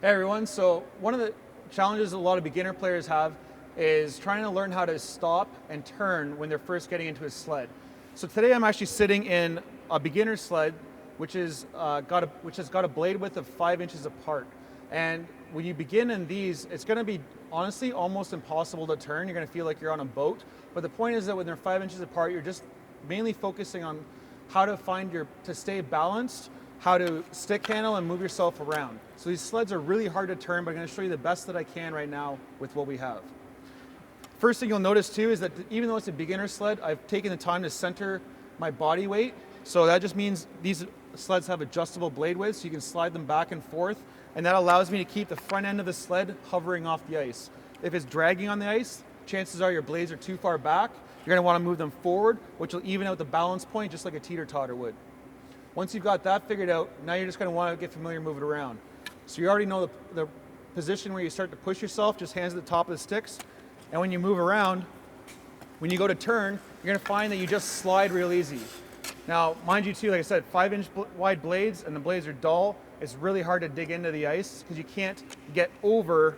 Hey everyone, so one of the challenges a lot of beginner players have is trying to learn how to stop and turn when they're first getting into a sled. So today I'm actually sitting in a beginner sled which has got a blade width of 5 inches apart. And when you begin in these, it's going to be honestly almost impossible to turn. You're going to feel like you're on a boat. But the point is that when they're 5 inches apart, you're just mainly focusing on how to stay balanced, how to stick handle and move yourself around. So these sleds are really hard to turn, but I'm going to show you the best that I can right now with what we have. First thing you'll notice too is that even though it's a beginner sled, I've taken the time to center my body weight. So that just means these sleds have adjustable blade widths, so you can slide them back and forth, and that allows me to keep the front end of the sled hovering off the ice. If it's dragging on the ice, chances are your blades are too far back. You're going to want to move them forward, which will even out the balance point just like a teeter-totter would. Once you've got that figured out, now you're just going to want to get familiar moving around. So you already know the position where you start to push yourself, just hands at the top of the sticks. And when you move around, when you go to turn, you're going to find that you just slide real easy. Now, mind you too, like I said, 5-inch wide blades, and the blades are dull. It's really hard to dig into the ice because you can't get over,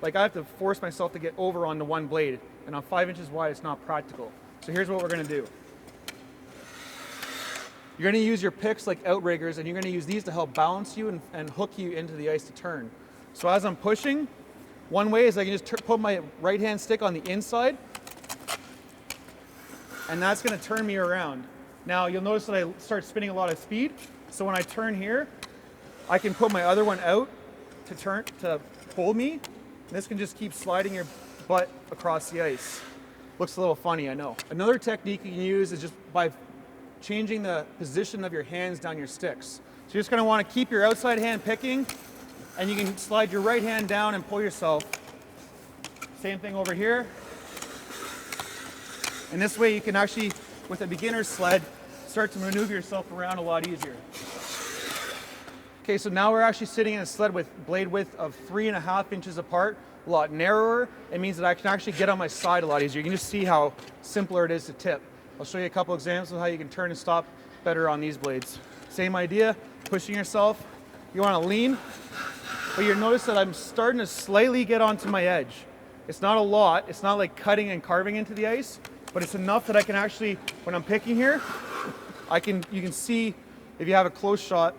like I have to force myself to get over onto one blade. And on 5 inches wide, it's not practical. So here's what we're going to do. You're going to use your picks like outriggers, and you're going to use these to help balance you and hook you into the ice to turn. So as I'm pushing, one way is I can just put my right hand stick on the inside, and that's going to turn me around. Now you'll notice that I start spinning a lot of speed. So when I turn here, I can put my other one out to hold me. And this can just keep sliding your butt across the ice. Looks a little funny, I know. Another technique you can use is just by changing the position of your hands down your sticks. So you're just going to want to keep your outside hand picking, and you can slide your right hand down and pull yourself. Same thing over here. And this way you can actually, with a beginner sled, start to maneuver yourself around a lot easier. Okay, so now we're actually sitting in a sled with blade width of 3.5 inches apart, a lot narrower. It means that I can actually get on my side a lot easier. You can just see how simpler it is to tip. I'll show you a couple examples of how you can turn and stop better on these blades. Same idea, pushing yourself. You want to lean, but you'll notice that I'm starting to slightly get onto my edge. It's not a lot, it's not like cutting and carving into the ice, but it's enough that I can actually, when I'm picking here, you can see if you have a close shot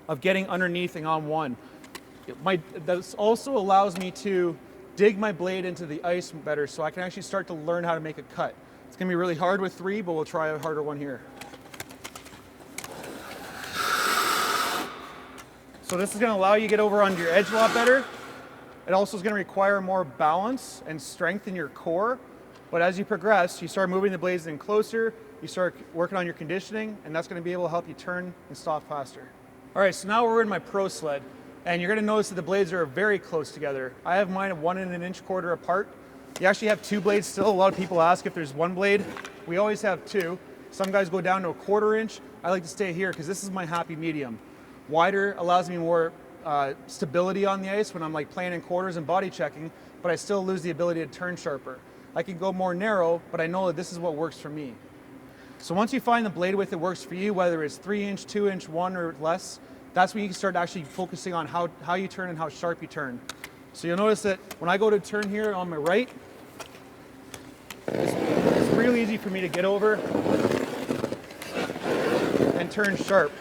of getting underneath and on one. That also allows me to dig my blade into the ice better, so I can actually start to learn how to make a cut. It's going to be really hard with 3, but we'll try a harder one here. So this is going to allow you to get over onto your edge a lot better. It also is going to require more balance and strength in your core. But as you progress, you start moving the blades in closer, you start working on your conditioning, and that's going to be able to help you turn and stop faster. All right, so now we're in my pro sled, and you're going to notice that the blades are very close together. I have mine at 1 1/4 inch apart. You actually have 2 blades still. A lot of people ask if there's 1 blade. We always have 2. Some guys go down to 1/4 inch. I like to stay here because this is my happy medium. Wider allows me more stability on the ice when I'm like playing in quarters and body checking, but I still lose the ability to turn sharper. I can go more narrow, but I know that this is what works for me. So once you find the blade width that works for you, whether it's 3 inch, 2 inch, 1 or less, that's when you can start actually focusing on how you turn and how sharp you turn. So you'll notice that when I go to turn here on my right, it's real easy for me to get over and turn sharp.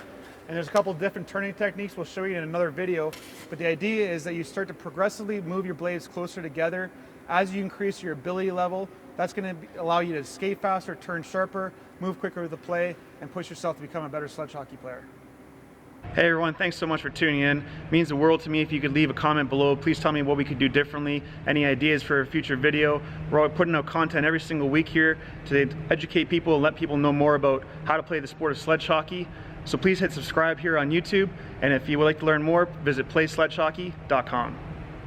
And there's a couple different turning techniques we'll show you in another video, but the idea is that you start to progressively move your blades closer together. As you increase your ability level, that's going to allow you to skate faster, turn sharper, move quicker with the play, and push yourself to become a better sledge hockey player. Hey everyone, thanks so much for tuning in. It means the world to me if you could leave a comment below. Please tell me what we could do differently, any ideas for a future video. We're putting out content every single week here to educate people and let people know more about how to play the sport of sledge hockey. So please hit subscribe here on YouTube, and if you would like to learn more, visit playsledgehockey.com.